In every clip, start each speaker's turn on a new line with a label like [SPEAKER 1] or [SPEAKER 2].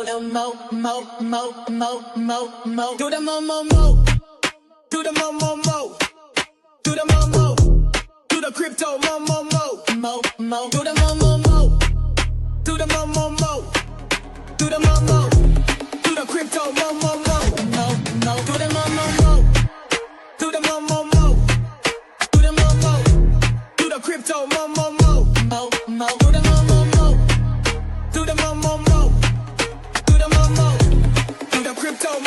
[SPEAKER 1] little mo. Do the mo. Do the mo. Do the mo. Do the crypto mo. Do the mo. Do the mo. Do the mo. Do the crypto mo. Do the mo. Do the mo. Do the mo. Do the crypto mo. Do the mo. Do the mo. Do the mo. Do the crypto mo.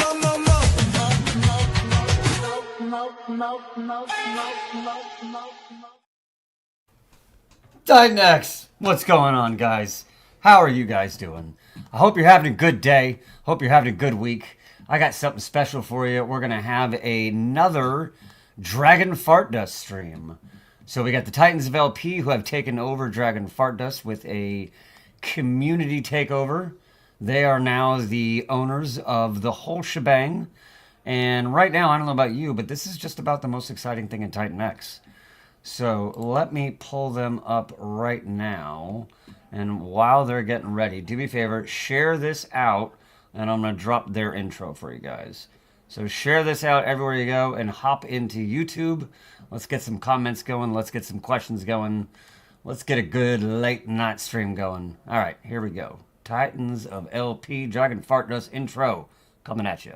[SPEAKER 2] DFDX, what's going on, guys? How are you guys doing? I hope you're having a good day. Hope you're having a good week. I got something special for you. We're going to have another Dragon Fart Dust stream. So we got the Titans of LP who have taken over Dragon Fart Dust with a community takeover. They are now the owners of the whole shebang. And right now, I don't know about you, but this is just about the most exciting thing in Titan X. So let me pull them up right now. And while they're getting ready, do me a favor, share this out. And I'm going to drop their intro for you guys. So share this out everywhere you go and hop into YouTube. Let's get some comments going. Let's get some questions going. Let's get a good late night stream going. All right, here we go. Titans of LP Dragon Fart Dust intro coming at you.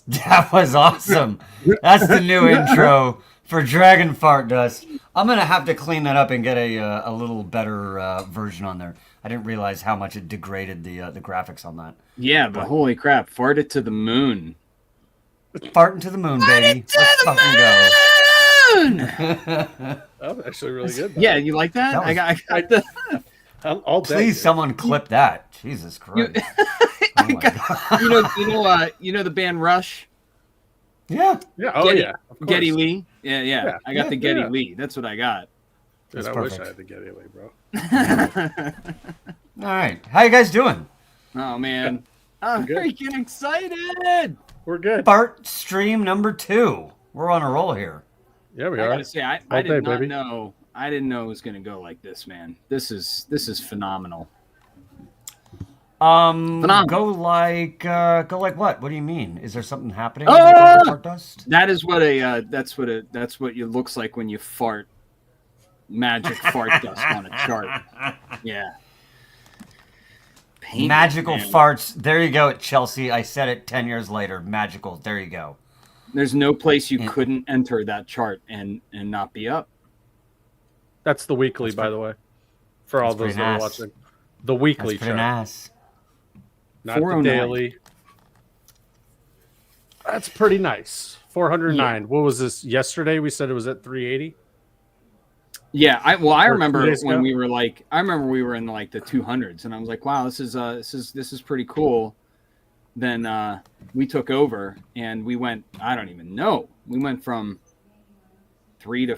[SPEAKER 2] That was awesome. That's the new intro for Dragon Fart Dust. I'm going to have to clean that up and get a little better version on there. I didn't realize how much it degraded the graphics on that.
[SPEAKER 3] Yeah, but holy crap, fart it to the moon.
[SPEAKER 2] Farting to the moon, baby. Let's fucking
[SPEAKER 4] go. That was actually really good.
[SPEAKER 3] Yeah, you like that?
[SPEAKER 2] That was,
[SPEAKER 3] I got
[SPEAKER 4] all day.
[SPEAKER 2] Please, someone clip that. Jesus Christ.
[SPEAKER 3] You know the band Rush?
[SPEAKER 2] Yeah.
[SPEAKER 4] Yeah. Oh,
[SPEAKER 3] Geddy,
[SPEAKER 4] yeah.
[SPEAKER 3] Geddy Lee. Yeah. I got the Geddy Lee. That's what I got.
[SPEAKER 4] Dude,
[SPEAKER 2] That's
[SPEAKER 4] I
[SPEAKER 2] perfect.
[SPEAKER 4] wish I had the Geddy Lee, bro.
[SPEAKER 2] All right. How you guys doing?
[SPEAKER 3] Oh, man. I'm
[SPEAKER 4] good.
[SPEAKER 3] freaking excited.
[SPEAKER 4] We're good.
[SPEAKER 2] Fart stream number 2. We're on a roll here.
[SPEAKER 4] Yeah, we
[SPEAKER 3] I
[SPEAKER 4] are.
[SPEAKER 3] gotta say, I
[SPEAKER 4] All
[SPEAKER 3] did
[SPEAKER 4] day,
[SPEAKER 3] not
[SPEAKER 4] baby.
[SPEAKER 3] know. I didn't know it was gonna go like this, man. This is phenomenal.
[SPEAKER 2] Go like what? What do you mean? Is there something happening?
[SPEAKER 3] Oh!
[SPEAKER 2] With Fart Dust?
[SPEAKER 3] That is what that's what it looks like when you fart magic fart dust on a chart. Yeah. Painful,
[SPEAKER 2] Magical
[SPEAKER 3] man.
[SPEAKER 2] farts. There you go, Chelsea. I said it 10 years later. Magical. There you go.
[SPEAKER 3] There's no place you couldn't enter that chart and not be up.
[SPEAKER 4] That's the weekly, by the way, for all those that are watching. The weekly
[SPEAKER 2] That's pretty
[SPEAKER 4] chart,
[SPEAKER 2] nice.
[SPEAKER 4] not the
[SPEAKER 3] 409.
[SPEAKER 4] daily. That's pretty nice. 409.
[SPEAKER 3] Yeah.
[SPEAKER 4] What was this? Yesterday we said it was at 380.
[SPEAKER 3] Yeah, I
[SPEAKER 4] Or
[SPEAKER 3] remember
[SPEAKER 4] 2 days
[SPEAKER 3] when
[SPEAKER 4] ago?
[SPEAKER 3] we were in like the 200s, and I was like, wow, this is pretty cool. Then we took over, and we went. I don't even know. We went from 3 to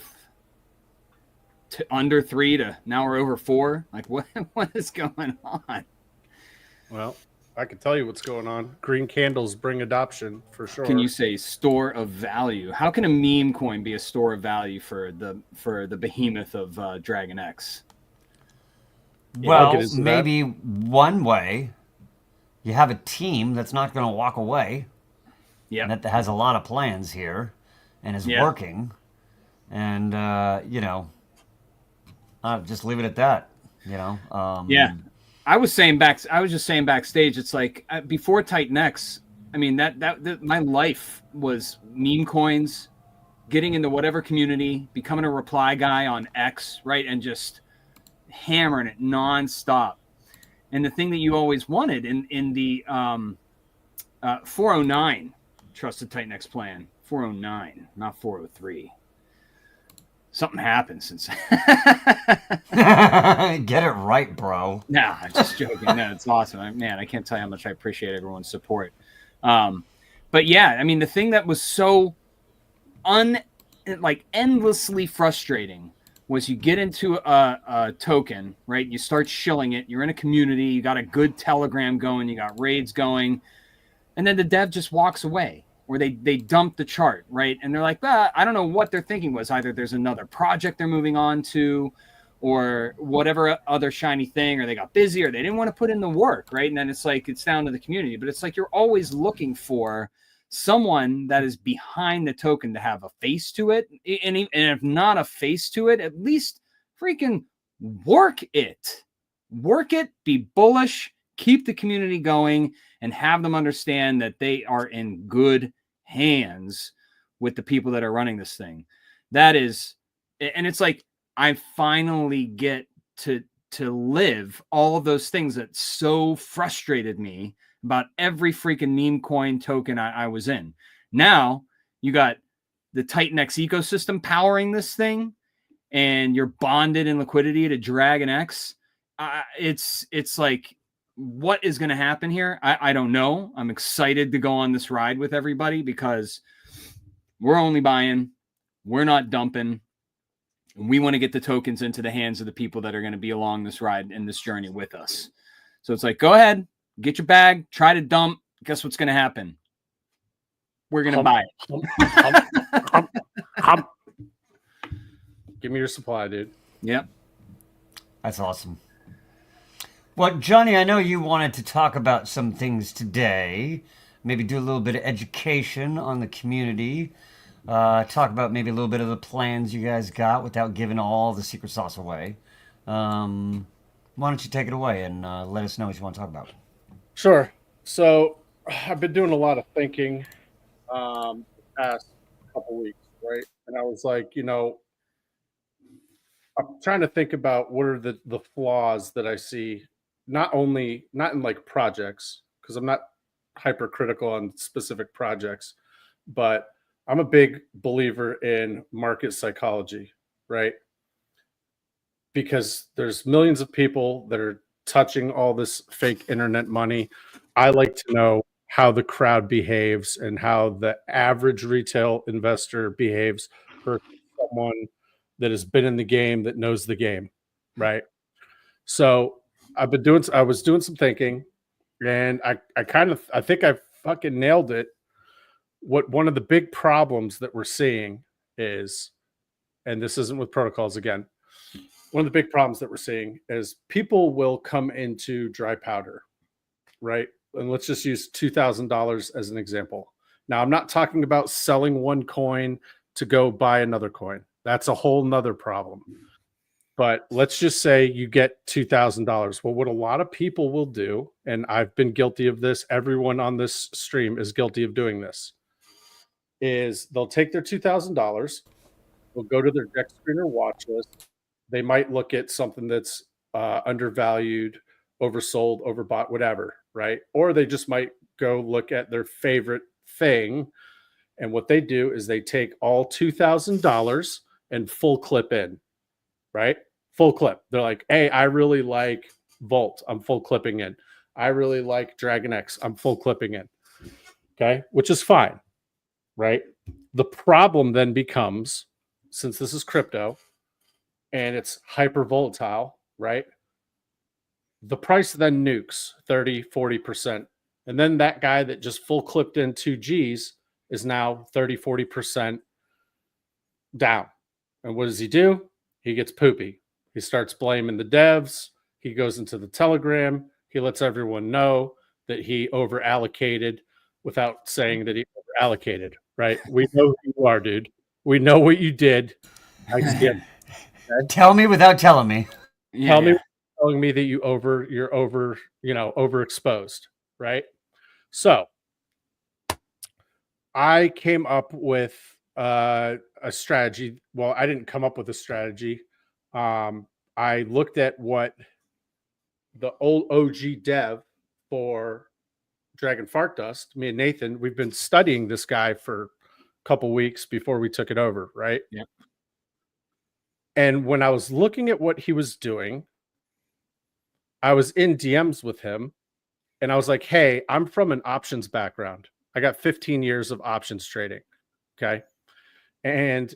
[SPEAKER 3] under 3 to now we're over 4. Like what is going on?
[SPEAKER 4] Well, I can tell you what's going on. Green candles bring adoption for sure.
[SPEAKER 3] Can you say store of value? How can a meme coin be a store of value for the behemoth of Dragon X?
[SPEAKER 2] Well,
[SPEAKER 4] I'll get into
[SPEAKER 2] maybe one way, you have a team that's not going to walk away.
[SPEAKER 3] Yeah.
[SPEAKER 2] and that has a lot of plans here and is
[SPEAKER 3] Yeah.
[SPEAKER 2] working. And, just leave it at that,
[SPEAKER 3] Yeah. I was just saying backstage, it's like before Titan X, I mean, that my life was meme coins, getting into whatever community, becoming a reply guy on X, right? And just hammering it nonstop. And the thing that you always wanted in the 409 Trusted Titan X plan, 409, not 403. Something happened since.
[SPEAKER 2] Get it right, bro.
[SPEAKER 3] No, I'm just joking. No, it's awesome. Man, I can't tell you how much I appreciate everyone's support. But yeah, I mean, the thing that was so endlessly frustrating was you get into a token, right? You start shilling it. You're in a community. You got a good Telegram going. You got raids going. And then the dev just walks away, or they dump the chart, right? And they're like, I don't know what their thinking was. Either there's another project they're moving on to, or whatever other shiny thing, or they got busy, or they didn't want to put in the work, right? And then it's like, it's down to the community. But it's like you're always looking for someone that is behind the token to have a face to it. And if not a face to it, at least freaking work it. Work it, be bullish, keep the community going, and have them understand that they are in good hands with the people that are running this thing. That is, and it's like, I finally get to live all of those things that so frustrated me about every freaking meme coin token I was in. Now you got the Titan X ecosystem powering this thing, and you're bonded in liquidity to Dragon X. It's like, what is going to happen here? I don't know. I'm excited to go on this ride with everybody because we're only buying, we're not dumping. We want to get the tokens into the hands of the people that are going to be along this ride and this journey with us. So it's like, go ahead, get your bag, try to dump. Guess what's going to happen? We're going to buy it.
[SPEAKER 4] Give me your supply, dude.
[SPEAKER 3] Yep.
[SPEAKER 2] That's awesome. Well, Johnny, I know you wanted to talk about some things today. Maybe do a little bit of education on the community. Talk about maybe a little bit of the plans you guys got without giving all the secret sauce away. Why don't you take it away and let us know what you want to talk about?
[SPEAKER 4] Sure. So I've been doing a lot of thinking the past couple weeks, right? And I was like, I'm trying to think about what are the flaws that I see, not in like projects, because I'm not hypercritical on specific projects, but I'm a big believer in market psychology, right? Because there's millions of people that are touching all this fake internet money. I like to know how the crowd behaves and how the average retail investor behaves for someone that has been in the game, that knows the game, right? So I was doing some thinking, and I think I fucking nailed it. What one of the big problems that we're seeing is, and this isn't with protocols again, one of the big problems that we're seeing is people will come into dry powder, right? And let's just use $2,000 as an example. Now, I'm not talking about selling one coin to go buy another coin. That's a whole nother problem. But let's just say you get $2,000. Well, what a lot of people will do, and I've been guilty of this, everyone on this stream is guilty of doing this, is they'll take their $2,000, they'll go to their deck screener watch list. They might look at something that's undervalued, oversold, overbought, whatever, right? Or they just might go look at their favorite thing. And what they do is they take all $2,000 and full clip in, right? Full clip. They're like, hey, I really like Volt. I'm full clipping in. I really like Dragon X. I'm full clipping in. Okay, which is fine, right? The problem then becomes, since this is crypto and it's hyper volatile, right? The price then nukes 30, 40%. And then that guy that just full clipped in 2Gs is now 30, 40% down. And what does he do? He gets poopy. He starts blaming the devs. He goes into the Telegram. He lets everyone know that he over allocated without saying that he over allocated, right? We know who you are, dude. We know what you did. I see it.
[SPEAKER 2] Tell me without telling me.
[SPEAKER 4] Tell me, telling me that you're overexposed, right? So I came up with a strategy. Well, I didn't come up with a strategy. I looked at what the old OG dev for Dragon Fart Dust, me and Nathan, we've been studying this guy for a couple weeks before we took it over, right?
[SPEAKER 3] Yeah.
[SPEAKER 4] And when I was looking at what he was doing, I was in DMs with him and I was like, hey, I'm from an options background. I got 15 years of options trading. Okay. And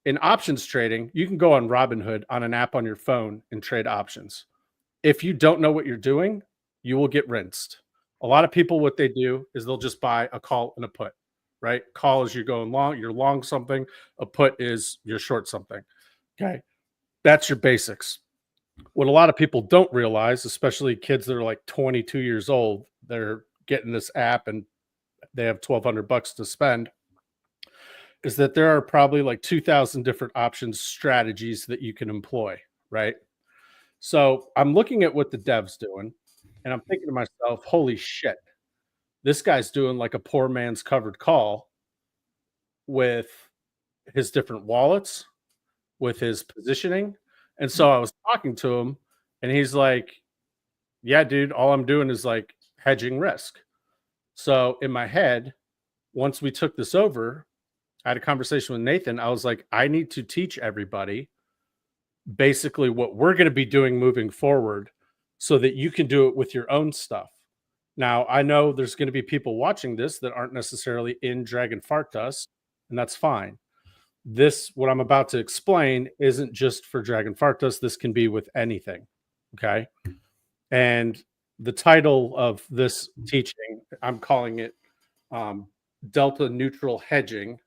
[SPEAKER 4] in options trading, you can go on Robinhood on an app on your phone and trade options. If you don't know what you're doing, you will get rinsed. A lot of people, what they do is they'll just buy a call and a put, right? Call is you're going long, you're long something. A put is you're short something. Okay. That's your basics. What a lot of people don't realize, especially kids that are like 22 years old, they're getting this app and they have $1,200 to spend, is that there are probably like 2,000 different options strategies that you can employ, right? So I'm looking at what the dev's doing and I'm thinking to myself, holy shit, this guy's doing like a poor man's covered call with his different wallets, with his positioning. And so I was talking to him and he's like, yeah, dude, all I'm doing is like hedging risk. So in my head, once we took this over, I had a conversation with Nathan. I was like, I need to teach everybody basically what we're going to be doing moving forward so that you can do it with your own stuff. Now, I know there's going to be people watching this that aren't necessarily in Dragon Fart Dust, and that's fine. This, what I'm about to explain, isn't just for Dragon Fart Dust. This can be with anything. Okay. And the title of this teaching, I'm calling it Delta Neutral Hedging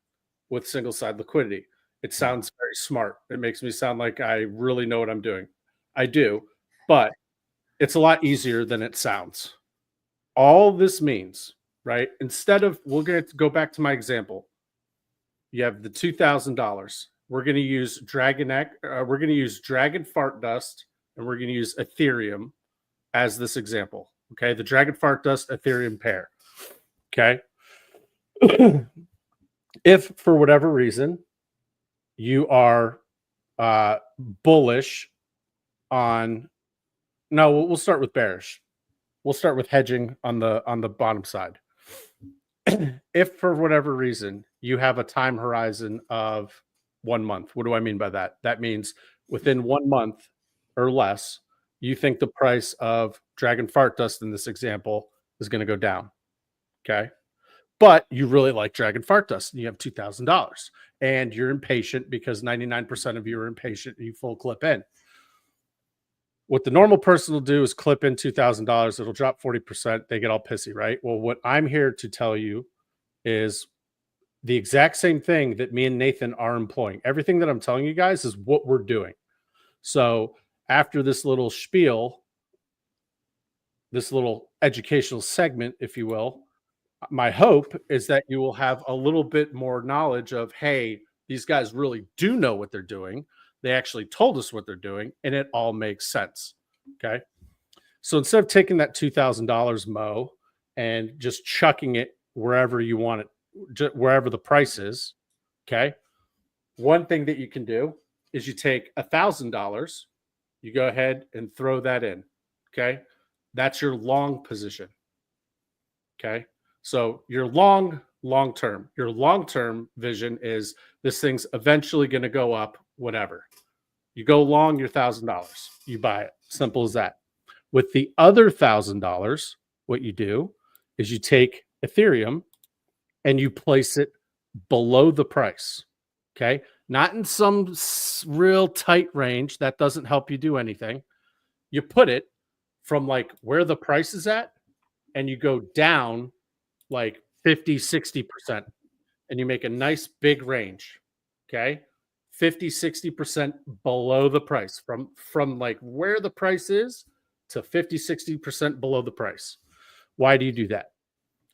[SPEAKER 4] with Single Side Liquidity. It sounds very smart. It makes me sound like I really know what I'm doing. I do, but it's a lot easier than it sounds. All this means, right? Instead of, we're going to go back to my example. You have the $2,000. We're going to use we're going to use Dragon Fart Dust, and we're going to use Ethereum as this example. Okay, the Dragon Fart Dust Ethereum pair. Okay. If for whatever reason you are bullish on, no, we'll start with bearish. We'll start with hedging on the bottom side. If for whatever reason you have a time horizon of 1 month, what do I mean by that? That means within 1 month or less, you think the price of Dragon Fart Dust in this example is going to go down. Okay. But you really like Dragon Fart Dust and you have $2,000 and you're impatient because 99% of you are impatient and you full clip in. What the normal person will do is clip in $2,000. It'll drop 40%. They get all pissy, right? Well, what I'm here to tell you is the exact same thing that me and Nathan are employing. Everything that I'm telling you guys is what we're doing. So after this little spiel, this little educational segment, if you will, my hope is that you will have a little bit more knowledge of, hey, these guys really do know what they're doing. They actually told us what they're doing, and it all makes sense. Okay. So instead of taking that $2,000 Mo and just chucking it wherever you want it, wherever the price is, okay, one thing that you can do is you take $1,000, you go ahead and throw that in. Okay. That's your long position. Okay. So your long term, your long-term vision is this thing's eventually going to go up, whatever. You go long your $1,000, you buy it. Simple as that. With the other $1,000, what you do is you take Ethereum and you place it below the price. Okay. Not in some real tight range. That doesn't help you do anything. You put it from like where the price is at and you go down like 50, 60%, and you make a nice big range. Okay. 50, 60% below the price from like where the price is to 50, 60% below the price. Why do you do that?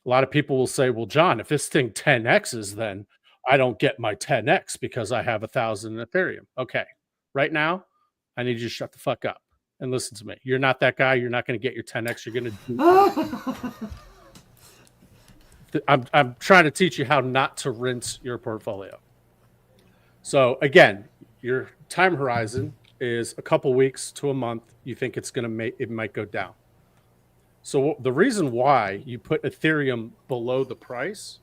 [SPEAKER 4] A lot of people will say, well, John, if this thing 10x's, then I don't get my 10x because I have 1,000 in Ethereum. Okay. Right now, I need you to shut the fuck up and listen to me. You're not that guy. You're not going to get your 10x. You're going to I'm trying to teach you how not to rinse your portfolio. So again, your time horizon is a couple weeks to a month. You think it's going to it might go down. So the reason why you put Ethereum below the price,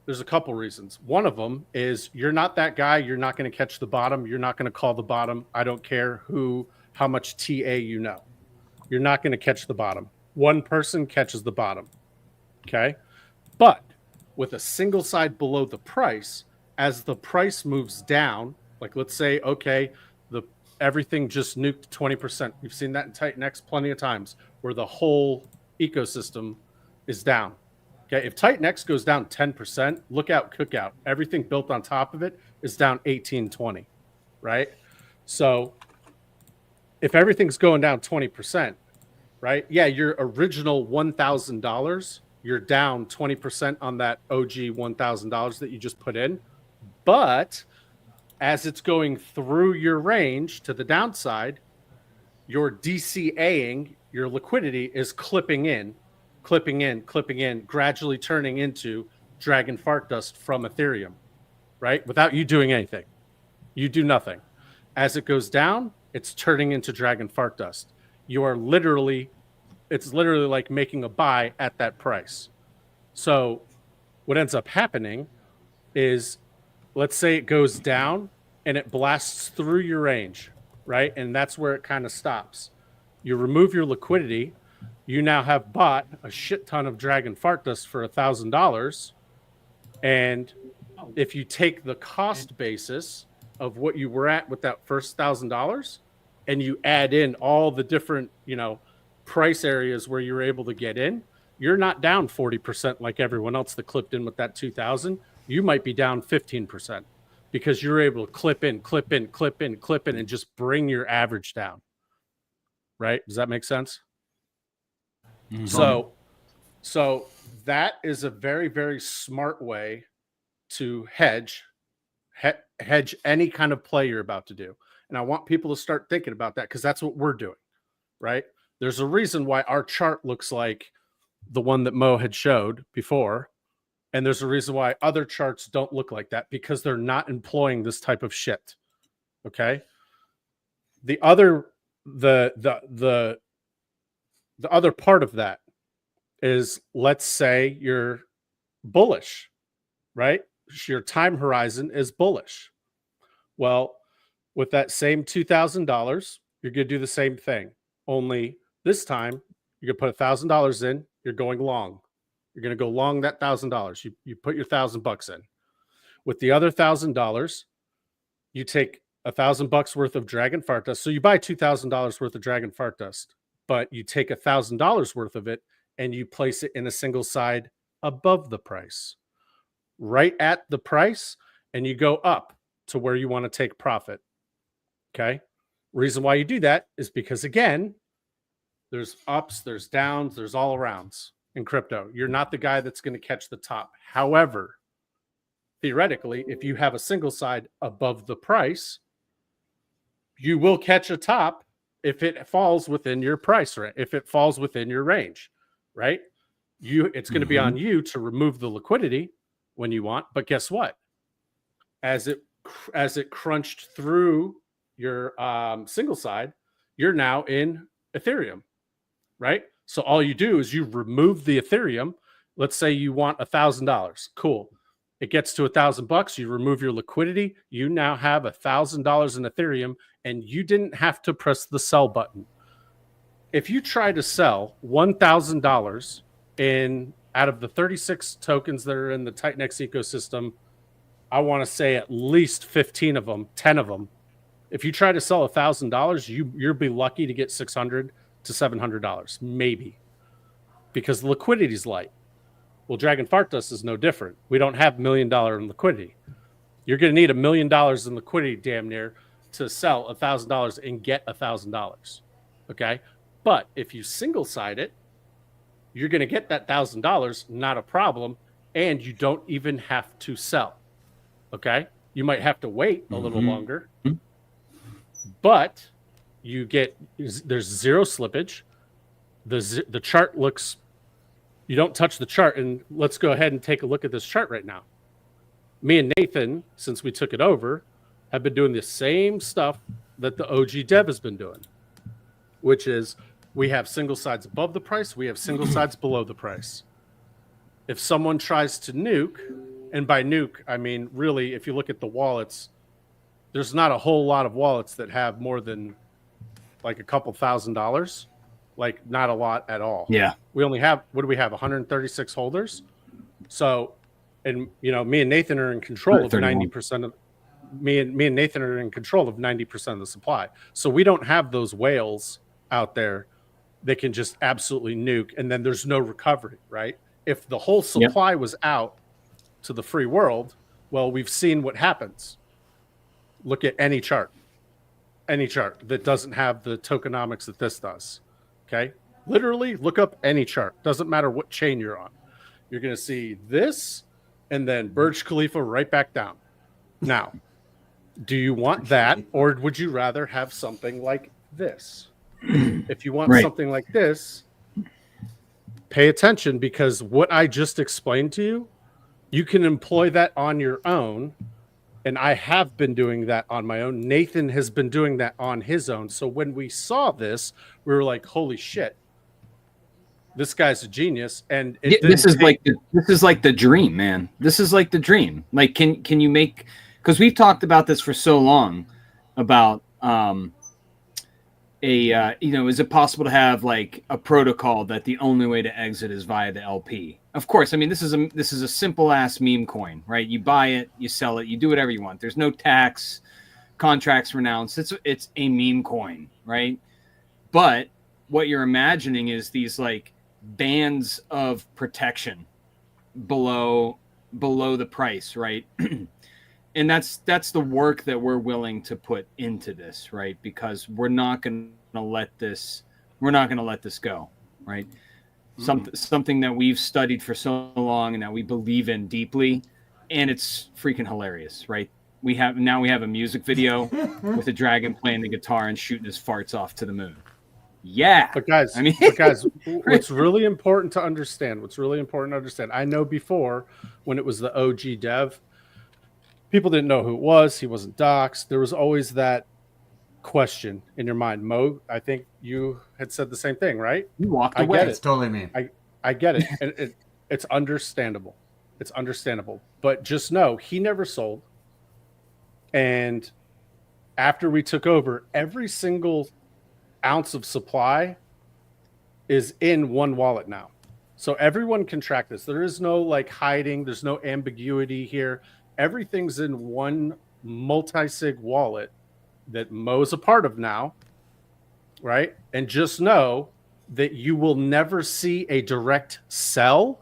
[SPEAKER 4] there's a couple reasons. One of them is you're not that guy. You're not going to catch the bottom. You're not going to call the bottom. I don't care how much TA you know. You're not going to catch the bottom. One person catches the bottom. Okay. But with a single side below the price, as the price moves down, like let's say, okay, everything just nuked 20%. We've seen that in Titan X plenty of times where the whole ecosystem is down. Okay, if Titan X goes down 10%, look out, cookout. Everything built on top of it is down 18, 20, right? So if everything's going down 20%, right? Yeah, your original $1,000, you're down 20% on that OG $1,000 that you just put in. But as it's going through your range to the downside, your DCAing, your liquidity is clipping in, gradually turning into dragon fart dust from Ethereum, right? Without you doing anything. You do nothing. As it goes down, it's turning into dragon fart dust. It's literally like making a buy at that price. So what ends up happening is, let's say it goes down and it blasts through your range, right? And that's where it kind of stops. You remove your liquidity. You now have bought a shit ton of dragon fart dust for $1,000. And if you take the cost basis of what you were at with that first $1,000 and you add in all the different, price areas where you're able to get in, you're not down 40% like everyone else that clipped in with that 2,000. You might be down 15% because you're able to clip in, and just bring your average down. Right? Does that make sense? Mm-hmm. So that is a very, very smart way to hedge any kind of play you're about to do. And I want people to start thinking about that because that's what we're doing, right? There's a reason why our chart looks like the one that Mo had showed before. And there's a reason why other charts don't look like that because they're not employing this type of shit. Okay. The other part of that is, let's say you're bullish, right? Your time horizon is bullish. Well, with that same $2,000, you're going to do the same thing. Only this time you're going to put $1,000 in. You're going long. You're going to go long that $1,000. You put your $1,000 in. With the other $1,000, you take $1,000 worth of dragon fart dust. So you buy $2,000 worth of dragon fart dust, but you take $1,000 worth of it and you place it in a single side above the price, right at the price, and you go up to where you want to take profit. Okay. Reason why you do that is because, again, there's ups, there's downs, there's all arounds in crypto. You're not the guy that's going to catch the top. However, theoretically, if you have a single side above the price, you will catch a top if it falls within your price, right? If it falls within your range, right? It's going to be on you to remove the liquidity when you want. But guess what? As it crunched through your single side, you're now in Ethereum, right? So all you do is you remove the Ethereum. Let's say you want $1,000. Cool. It gets to $1,000. You remove your liquidity. You now have $1,000 in Ethereum, and you didn't have to press the sell button. If you try to sell $1,000 out of the 36 tokens that are in the Titan X ecosystem, I want to say at least 15 of them, 10 of them. If you try to sell $1,000, you'll be lucky to get $600 to $700, maybe, because the liquidity is light. Well, Dragon Fart Dust is no different. We don't have $1 million in liquidity. You're going to need $1 million in liquidity, damn near, to sell $1,000 and get $1,000. Okay, but if you single side it, you're going to get that $1,000, not a problem, and you don't even have to sell. Okay, you might have to wait a little longer, but there's zero slippage. The chart looks. You don't touch the chart, and let's go ahead and take a look at this chart right now. Me and Nathan, since we took it over, have been doing the same stuff that the OG dev has been doing, which is we have single sides above the price, we have single sides below the price. If someone tries to nuke, and by nuke, I mean, really, if you look at the wallets, there's not a whole lot of wallets that have more than like a couple $1,000, like not a lot at all.
[SPEAKER 3] Yeah.
[SPEAKER 4] We only have, what do we have, 136 holders? So, and you know, me and Nathan are in control of 90% of, me and Nathan are in control of 90% of the supply. So we don't have those whales out there that can just absolutely nuke and then there's no recovery, right? If the whole supply was out to the free world, well, we've seen what happens. Look at any chart that doesn't have the tokenomics that this does. Okay. Literally look up any chart. Doesn't matter what chain you're on. You're going to see this and then Burj Khalifa right back down. Now, do you want that or would you rather have something like this? If you want something like this, pay attention because what I just explained to you, you can employ that on your own. And I have been doing that on my own. Nathan has been doing that on his own. So when we saw this, we were like, holy shit, this guy's a genius. And
[SPEAKER 3] this is like the dream, man. This is like the dream. Like, can you make, because we've talked about this for so long about, is it possible to have like a protocol that the only way to exit is via the LP? Of course, I mean this is a simple ass meme coin, right? You buy it, you sell it, you do whatever you want. There's no tax, contracts renounced. It's a meme coin, right? But what you're imagining is these like bands of protection below the price, right? And that's the work that we're willing to put into this, right? Because we're not going to let this go, right? Something that we've studied for so long and that we believe in deeply, and it's freaking hilarious, right? We have a music video with a dragon playing the guitar and shooting his farts off to the moon. Yeah.
[SPEAKER 4] But guys, what's really important to understand, I know before when it was the OG dev, people didn't know who it was. He wasn't doxxed. There was always that question in your mind. Mo, I think you had said the same thing, right?
[SPEAKER 3] You walked away.
[SPEAKER 2] It's totally me.
[SPEAKER 4] I get it. And it's understandable. It's understandable. But just know he never sold. And after we took over, every single ounce of supply is in one wallet now. So everyone can track this. There is no like hiding. There's no ambiguity here. Everything's in one multi-sig wallet that Mo's a part of now, right? And just know that you will never see a direct sell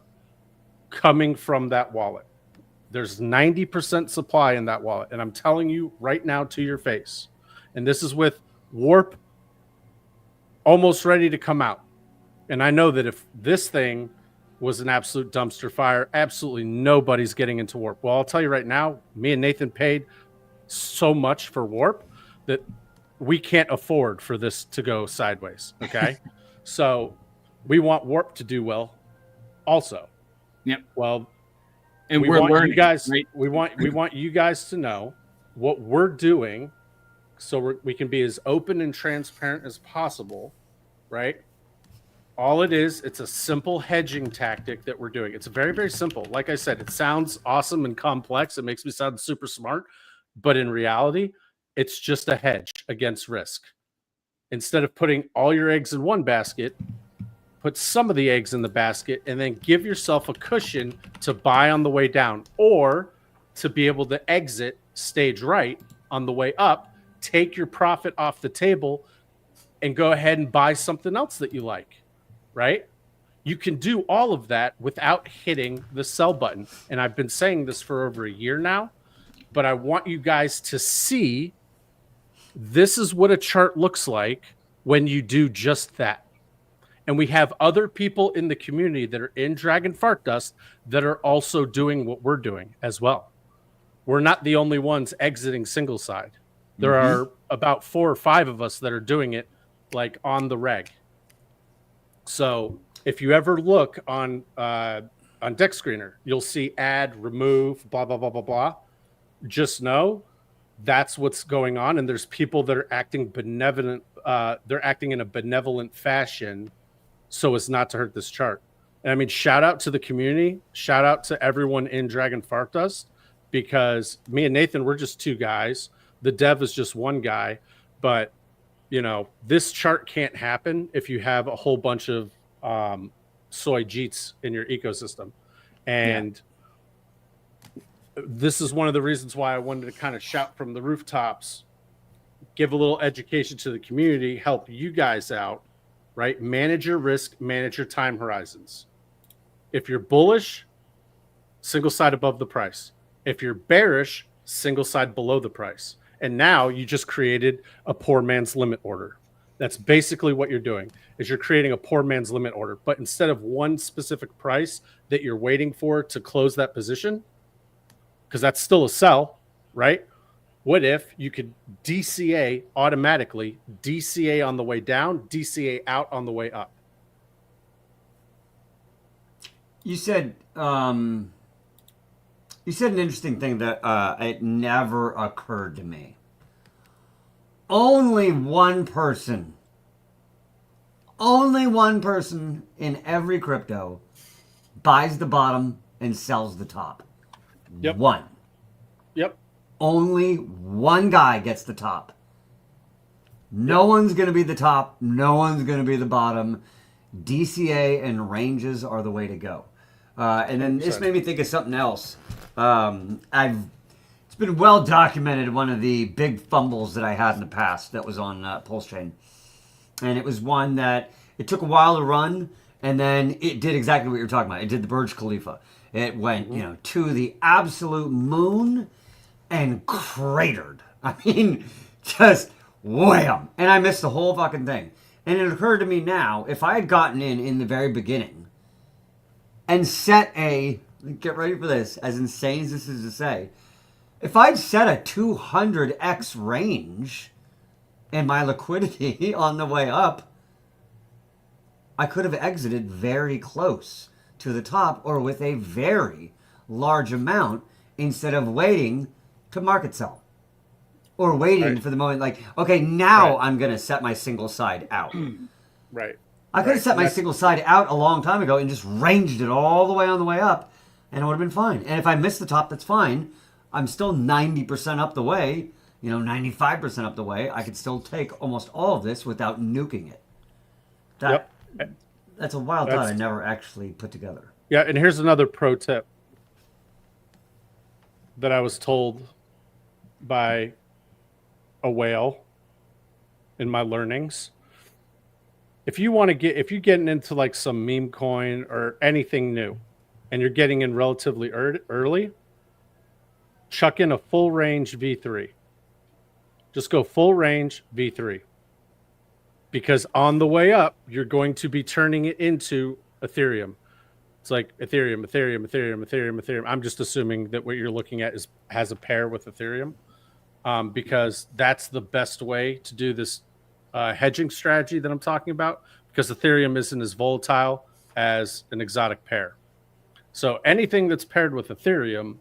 [SPEAKER 4] coming from that wallet. There's 90% supply in that wallet. And I'm telling you right now to your face. And this is with Warp almost ready to come out. And I know that if this thing was an absolute dumpster fire, absolutely nobody's getting into Warp. Well, I'll tell you right now, me and Nathan paid so much for Warp that we can't afford for this to go sideways. Okay. So we want Warp to do well also.
[SPEAKER 3] Yep.
[SPEAKER 4] Well,
[SPEAKER 3] and
[SPEAKER 4] we want you guys, right? we want you guys to know what we're doing so we can be as open and transparent as possible, right? All it is, it's a simple hedging tactic that we're doing. It's very, very simple. Like I said, it sounds awesome and complex. It makes me sound super smart, but in reality, it's just a hedge against risk. Instead of putting all your eggs in one basket, put some of the eggs in the basket and then give yourself a cushion to buy on the way down or to be able to exit stage right on the way up, take your profit off the table and go ahead and buy something else that you like, right? You can do all of that without hitting the sell button. And I've been saying this for over a year now, but I want you guys to see this is what a chart looks like when you do just that. And we have other people in the community that are in Dragon Fart Dust that are also doing what we're doing as well. We're not the only ones exiting single side. There are about 4 or 5 of us that are doing it like on the reg. So if you ever look on Deck Screener, you'll see add, remove, blah, blah, blah, blah, blah. Just know that's what's going on. And there's people that are acting benevolent. They're acting in a benevolent fashion so as not to hurt this chart. And I mean, shout out to the community. Shout out to everyone in Dragon Fart Dust, because me and Nathan, we're just 2 guys. The dev is just 1 guy. But, you know, this chart can't happen if you have a whole bunch of soy jeets in your ecosystem. And this is one of the reasons why I wanted to kind of shout from the rooftops, give a little education to the community, help you guys out, right? Manage your risk, manage your time horizons. If you're bullish, single side above the price. If you're bearish, single side below the price. And now you just created a poor man's limit order. That's basically what you're doing, is you're creating a poor man's limit order. But instead of one specific price that you're waiting for to close that position, because that's still a sell, right? What if you could DCA automatically, DCA on the way down, DCA out on the way up?
[SPEAKER 2] You said an interesting thing that it never occurred to me. Only one person in every crypto buys the bottom and sells the top.
[SPEAKER 4] Yep.
[SPEAKER 2] One.
[SPEAKER 4] Yep.
[SPEAKER 2] Only one guy gets the top. No one's going to be the top. No one's going to be the bottom. DCA and ranges are the way to go. And then this made me think of something else. It's been well documented, one of the big fumbles that I had in the past that was on Pulse Chain. And it was one that it took a while to run, and then it did exactly what you're talking about. It did the Burj Khalifa. It went, to the absolute moon and cratered. I mean, just wham! And I missed the whole fucking thing. And it occurred to me now, if I had gotten in the very beginning and set get ready for this, as insane as this is to say, if I'd set a 200x range in my liquidity on the way up, I could have exited very close to the top or with a very large amount instead of waiting to market sell or waiting for the moment. Like, okay, now I'm going to set my single side out.
[SPEAKER 4] Right.
[SPEAKER 2] I could have set my single side out a long time ago and just ranged it all the way on the way up, and it would have been fine. And if I missed the top, that's fine. I'm still 90% up the way, 95% up the way. I could still take almost all of this without nuking it. That's a wild thought I never actually put together.
[SPEAKER 4] Yeah, and here's another pro tip that I was told by a whale in my learnings. If you're getting into like some meme coin or anything new and you're getting in relatively early, chuck in a full range V3. Just go full range V3. Because on the way up, you're going to be turning it into Ethereum. It's like Ethereum. I'm just assuming that what you're looking at has a pair with Ethereum, because that's the best way to do this hedging strategy that I'm talking about, because Ethereum isn't as volatile as an exotic pair. So anything that's paired with Ethereum,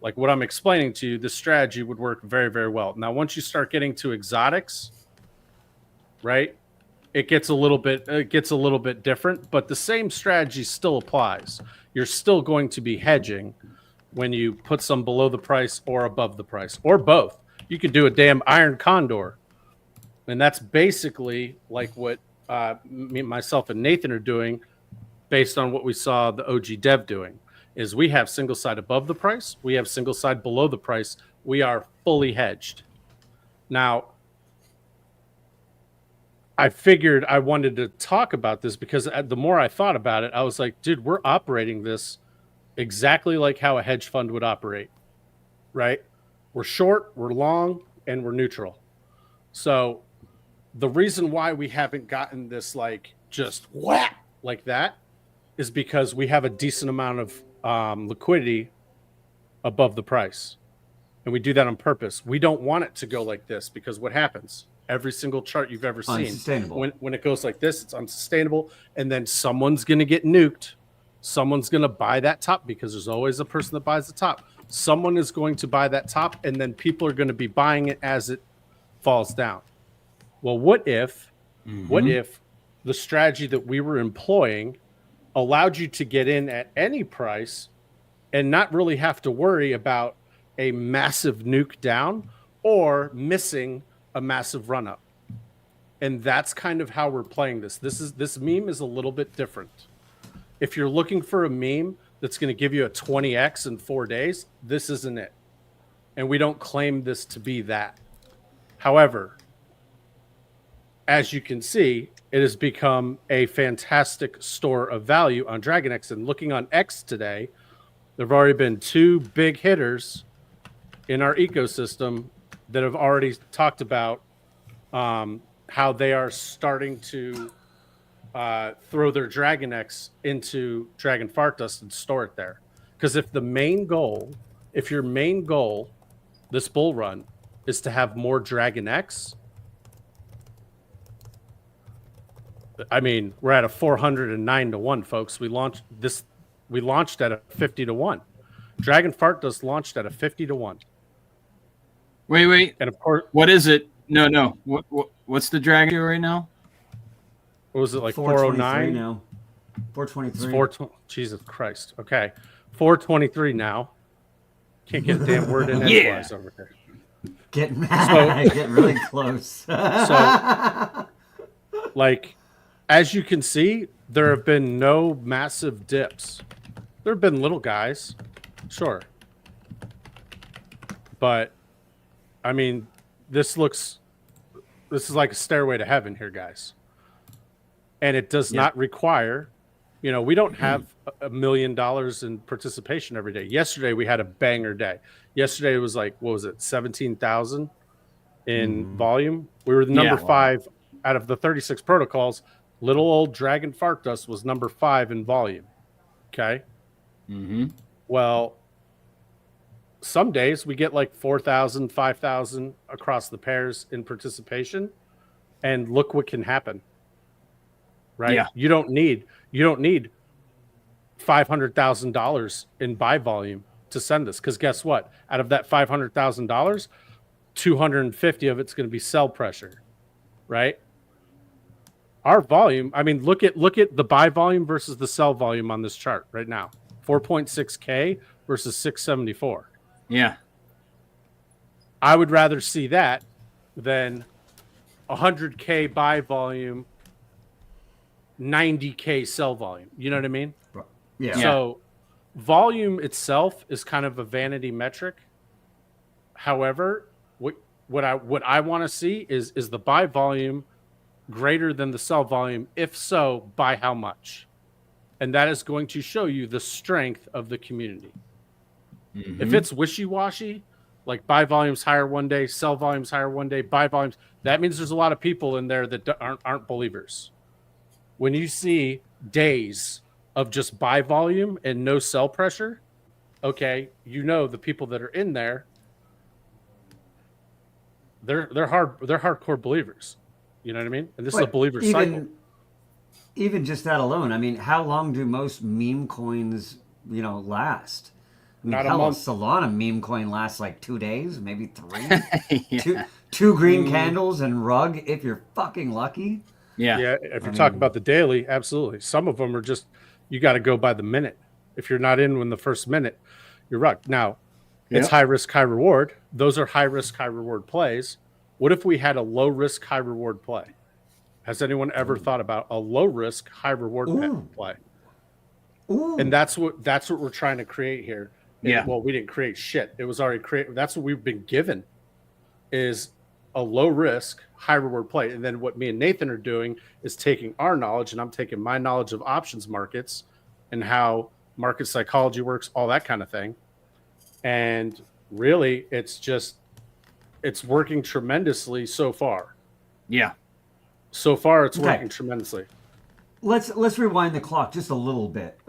[SPEAKER 4] like what I'm explaining to you, this strategy would work very, very well. Now, once you start getting to exotics, right, it gets a little bit different, but the same strategy still applies. You're still going to be hedging when you put some below the price or above the price, or both. You could do a damn iron condor, and that's basically like what myself and Nathan are doing, based on what we saw the OG Dev doing. Is we have single side above the price, we have single side below the price. We are fully hedged. Now, I figured I wanted to talk about this because the more I thought about it, I was like, dude, we're operating this exactly like how a hedge fund would operate, right? We're short, we're long, and we're neutral. So the reason why we haven't gotten this like just whap like that is because we have a decent amount of liquidity above the price. And we do that on purpose. We don't want it to go like this because what happens? Every single chart you've ever seen,
[SPEAKER 2] Unsustainable.
[SPEAKER 4] when it goes like this, it's unsustainable. And then someone's going to get nuked. Someone's going to buy that top because there's always a person that buys the top. Someone is going to buy that top, and then people are going to be buying it as it falls down. Well, what if the strategy that we were employing allowed you to get in at any price and not really have to worry about a massive nuke down or missing a massive run up? And that's kind of how we're playing this. This meme is a little bit different. If you're looking for a meme that's going to give you a 20x in 4 days, this isn't it. And we don't claim this to be that. However, as you can see, it has become a fantastic store of value on DragonX. And looking on X today, there have already been 2 big hitters in our ecosystem that have already talked about how they are starting to throw their DragonX into Dragon Fart Dust and store it there. Because if your main goal this bull run is to have more DragonX, I mean, we're at a 409-1, folks. We launched at a 50-1. Dragon Fart Dust launched at a 50-1.
[SPEAKER 3] Wait.
[SPEAKER 4] And of course,
[SPEAKER 3] What is it? No. What's the dragon right now?
[SPEAKER 4] what was it, like
[SPEAKER 2] 423
[SPEAKER 4] 409?
[SPEAKER 2] now. 423.
[SPEAKER 4] 420. Jesus Christ. Okay. 423 now. Can't get a damn word in edgewise over here.
[SPEAKER 2] Getting getting really close.
[SPEAKER 4] So, like, as you can see, there have been no massive dips. There have been little guys, sure. But, I mean, this is like a stairway to heaven here, guys. And it does not require, we don't have $1 million in participation every day. Yesterday, we had a banger day. Yesterday, it was like, what was it, 17,000 in volume? We were the number 5 out of the 36 protocols. Little old Dragon Fart Dust was number 5 in volume. Okay. Well, some days we get like 4,000, 5,000 across the pairs in participation, and look what can happen. Right?
[SPEAKER 3] Yeah.
[SPEAKER 4] You don't need $500,000 in buy volume to send this, because guess what? Out of that $500,000, 250 of it's going to be sell pressure, right? Our volume, I mean, look at the buy volume versus the sell volume on this chart right now. 4.6K versus 674.
[SPEAKER 3] Yeah.
[SPEAKER 4] I would rather see that than 100K buy volume, 90K sell volume. You know what I mean?
[SPEAKER 2] Yeah.
[SPEAKER 4] So volume itself is kind of a vanity metric. However, what I want to see is the buy volume greater than the sell volume? If so, by how much? And that is going to show you the strength of the community. If it's wishy-washy, like buy volumes higher one day, sell volumes higher one day, buy volumes, that means there's a lot of people in there that aren't believers. When you see days of just buy volume and no sell pressure, okay, the people that are in there, they're hardcore believers. You know what I mean? And this is a believer cycle.
[SPEAKER 2] Even just that alone, I mean, how long do most meme coins, last? I mean,
[SPEAKER 4] Not a
[SPEAKER 2] hell,
[SPEAKER 4] month.
[SPEAKER 2] Solana meme coin lasts like 2 days, maybe 3. Two green candles and rug if you're fucking lucky.
[SPEAKER 4] Yeah. If you're talking about the daily, absolutely. Some of them are just, you got to go by the minute. If you're not in the first minute, you're rugged. Now, it's high risk, high reward. Those are high risk, high reward plays. What if we had a low risk, high reward play? Has anyone ever thought about a low risk, high reward play?
[SPEAKER 2] Ooh.
[SPEAKER 4] And that's what we're trying to create here.
[SPEAKER 3] Yeah.
[SPEAKER 4] Well, we didn't create shit. It was already created. That's what we've been given, is a low risk, high reward play. And then what me and Nathan are doing is taking our knowledge, and I'm taking my knowledge of options markets and how market psychology works, all that kind of thing. And really, it's working tremendously so far.
[SPEAKER 3] Yeah.
[SPEAKER 4] So far, it's working tremendously.
[SPEAKER 2] let's rewind the clock just a little bit.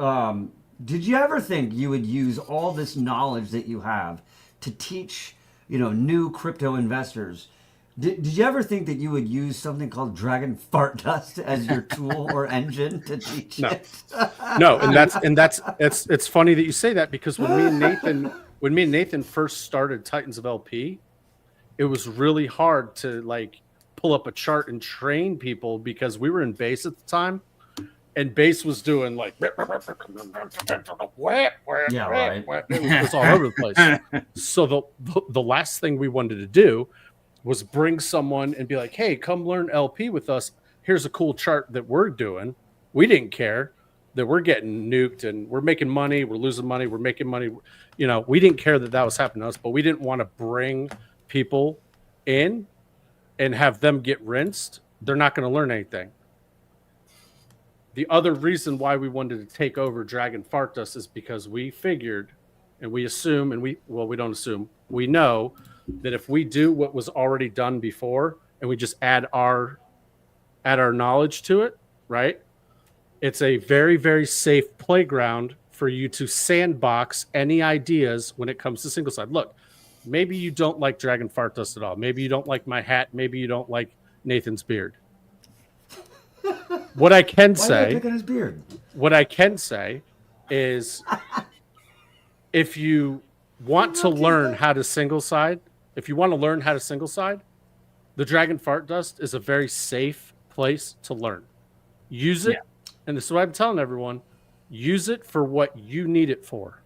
[SPEAKER 2] Did you ever think you would use all this knowledge that you have to teach, new crypto investors? Did you ever think that you would use something called Dragon Fart Dust as your tool or engine to teach
[SPEAKER 4] No.
[SPEAKER 2] it?
[SPEAKER 4] No, and that's it's funny that you say that, because when me and Nathan first started Titans of LP, it was really hard to like pull up a chart and train people, because we were in base at the time, and base was doing like
[SPEAKER 2] Yeah, right.
[SPEAKER 4] it was all over the place. So the last thing we wanted to do was bring someone and be like, hey, come learn LP with us. Here's a cool chart that we're doing. We didn't care that we're getting nuked and we're making money, we're losing money, we're making money. We didn't care that was happening to us, but we didn't want to bring people in and have them get rinsed. They're not going to learn anything. The other reason why we wanted to take over Dragon Fart Dust is because we figured, and we assume, and we don't assume, we know that if we do what was already done before and we just add our knowledge to it, right? It's a very, very safe playground for you to sandbox any ideas when it comes to single side. Look, maybe you don't like Dragon Fart Dust at all. Maybe you don't like my hat. Maybe you don't like Nathan's beard. What I can
[SPEAKER 2] Why are you picking his beard?
[SPEAKER 4] What I can say is, if you want to learn how to single side, the Dragon Fart Dust is a very safe place to learn. Use it, and this is what I'm telling everyone, use it for what you need it for.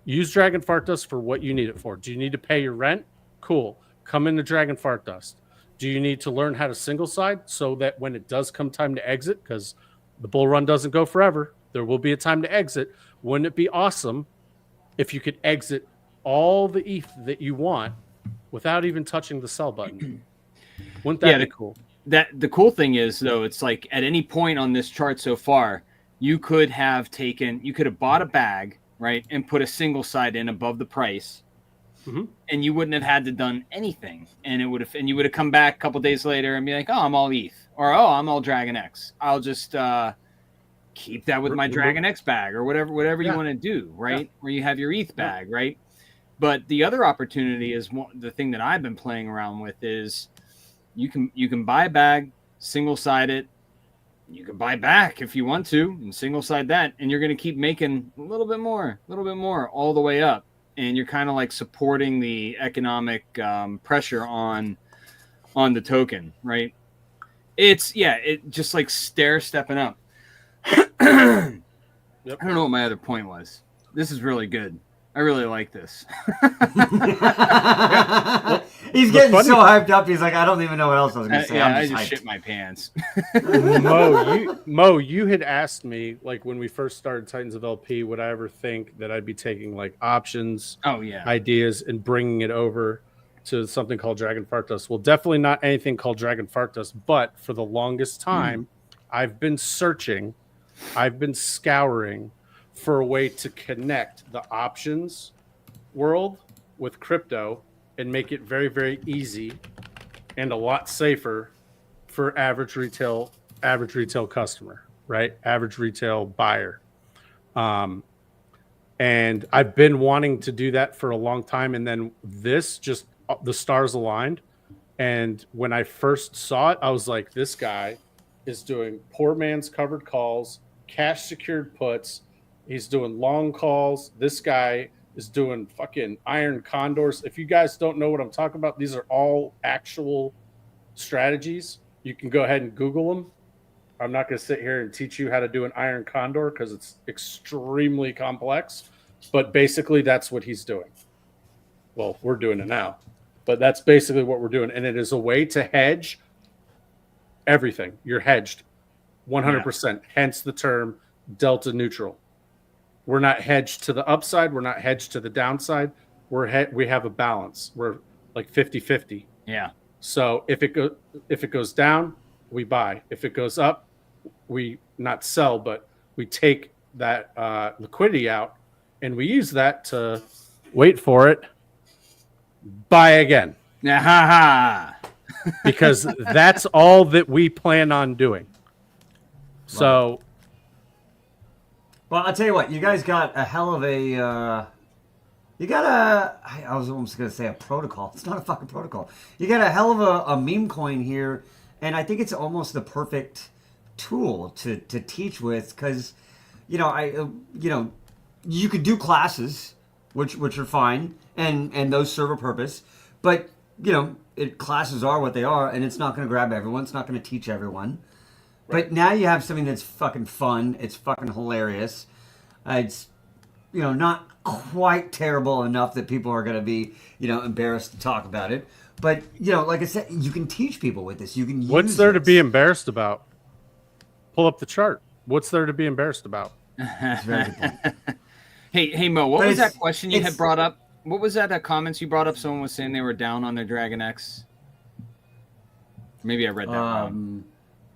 [SPEAKER 4] Use Dragon Fart Dust for what you need it for. Do you need to pay your rent? Cool. Come into Dragon Fart Dust. Do you need to learn how to single side so that when it does come time to exit, because the bull run doesn't go forever, there will be a time to exit. Wouldn't it be awesome if you could exit all the ETH that you want without even touching the sell button? Wouldn't that be cool?
[SPEAKER 3] The cool thing is, though, it's like at any point on this chart so far, you could have bought a bag, right, and put a single side in above the price, and you wouldn't have had to done anything, and you would have come back a couple days later and be like, oh, I'm all ETH, or oh, I'm all Dragon X. I'll just keep that with my Dragon X bag, or whatever you want to do, right? Where you have your ETH bag, right? But the other opportunity is the thing that I've been playing around with is you can buy a bag, single side it. You can buy back if you want to and single side that, and you're going to keep making a little bit more all the way up. And you're kind of like supporting the economic pressure on the token, right? It just like stair stepping up. I don't know what my other point was. This is really good. I really like this.
[SPEAKER 2] He's getting so hyped up. He's like, I don't even know what else I was going to say.
[SPEAKER 3] I just shit my pants.
[SPEAKER 4] Mo, you had asked me, like, when we first started Titans of LP, would I ever think that I'd be taking like options, ideas, and bringing it over to something called Dragon Fart Dust? Well, definitely not anything called Dragon Fart Dust. But for the longest time, I've been searching, I've been scouring for a way to connect the options world with crypto and make it very, very easy and a lot safer for average retail customer, right? Average retail buyer. And I've been wanting to do that for a long time. And then the stars aligned. And when I first saw it, I was like, this guy is doing poor man's covered calls, cash secured puts. He's doing long calls. This guy is doing fucking iron condors. If you guys don't know what I'm talking about, these are all actual strategies. You can go ahead and Google them. I'm not going to sit here and teach you how to do an iron condor because it's extremely complex. But basically, that's what he's doing. Well, we're doing it now. But that's basically what we're doing. And it is a way to hedge everything. You're hedged 100%. Hence the term delta neutral. We're not hedged to the upside. We're not hedged to the downside. We have a balance. We're like 50-50.
[SPEAKER 3] Yeah.
[SPEAKER 4] So if it goes down, we buy. If it goes up, we not sell, but we take that liquidity out, and we use that to wait for it, buy again. Because that's all that we plan on doing. So
[SPEAKER 2] Well, I'll tell you what. You guys got a hell of a. You got I was almost going to say a protocol. It's not a fucking protocol. You got a hell of a meme coin here, and I think it's almost the perfect tool to teach with because, you could do classes, which are fine, and those serve a purpose, but classes are what they are, and it's not going to grab everyone. It's not going to teach everyone. Right. But now you have something that's fucking fun. It's fucking hilarious. It's not quite terrible enough that people are going to be embarrassed to talk about it. But like I said, you can teach people with this. You can.
[SPEAKER 4] What's there to be embarrassed about? Pull up the chart. What's there to be embarrassed about?
[SPEAKER 2] That's a very good point.
[SPEAKER 3] Hey Mo, what was that question you had brought up? What was that comments you brought up? Someone was saying they were down on their Dragon X. Maybe I read that wrong.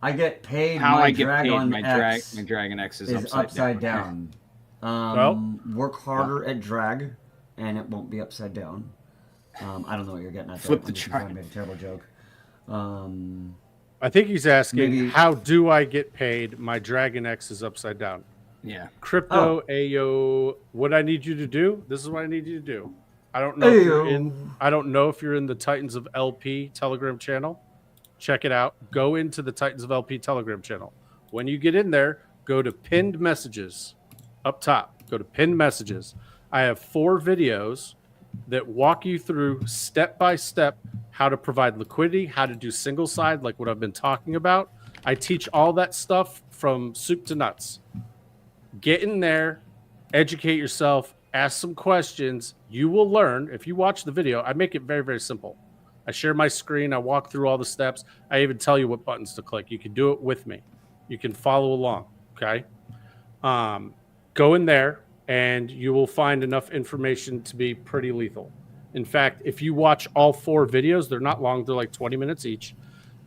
[SPEAKER 2] I get paid.
[SPEAKER 3] How
[SPEAKER 2] my
[SPEAKER 3] I get paid?
[SPEAKER 2] Dragon
[SPEAKER 3] My Dragon X is upside
[SPEAKER 2] down. Work harder at drag, and it won't be upside down. I don't know what you're getting at.
[SPEAKER 3] Flip the chart.
[SPEAKER 2] I made a terrible joke.
[SPEAKER 4] I think he's asking, how do I get paid? My Dragon X is upside down.
[SPEAKER 3] Yeah.
[SPEAKER 4] Crypto Ayo, what I need you to do? This is what I need you to do. I don't know if you're in. I don't know if you're in the Titans of LP Telegram channel. Check it out. Go into the Titans of LP Telegram channel. When you get in there, go to pinned messages up top. Go to pinned messages. I have 4 videos that walk you through step by step how to provide liquidity, how to do single side, like what I've been talking about. I teach all that stuff from soup to nuts. Get in there, educate yourself, ask some questions. You will learn. If you watch the video, I make it very, very simple. I share my screen. I walk through all the steps. I even tell you what buttons to click. You can do it with me. You can follow along. Okay. Go in there and you will find enough information to be pretty lethal. In fact, if you watch all 4 videos, they're not long. They're like 20 minutes each.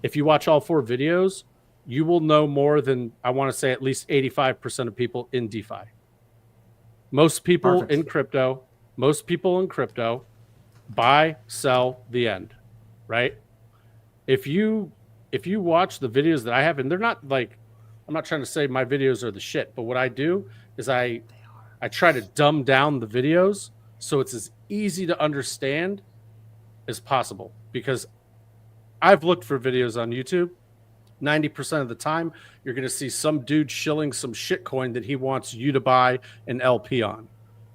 [SPEAKER 4] If you watch all 4 videos, you will know more than, I want to say, at least 85% of people in DeFi. Most people in crypto buy, sell, the end, right? If you watch the videos that I have, and they're not like, I'm not trying to say my videos are the shit, but what I do is I try to dumb down the videos so it's as easy to understand as possible, because I've looked for videos on YouTube. 90% of the time, you're going to see some dude shilling some shit coin that he wants you to buy an LP on.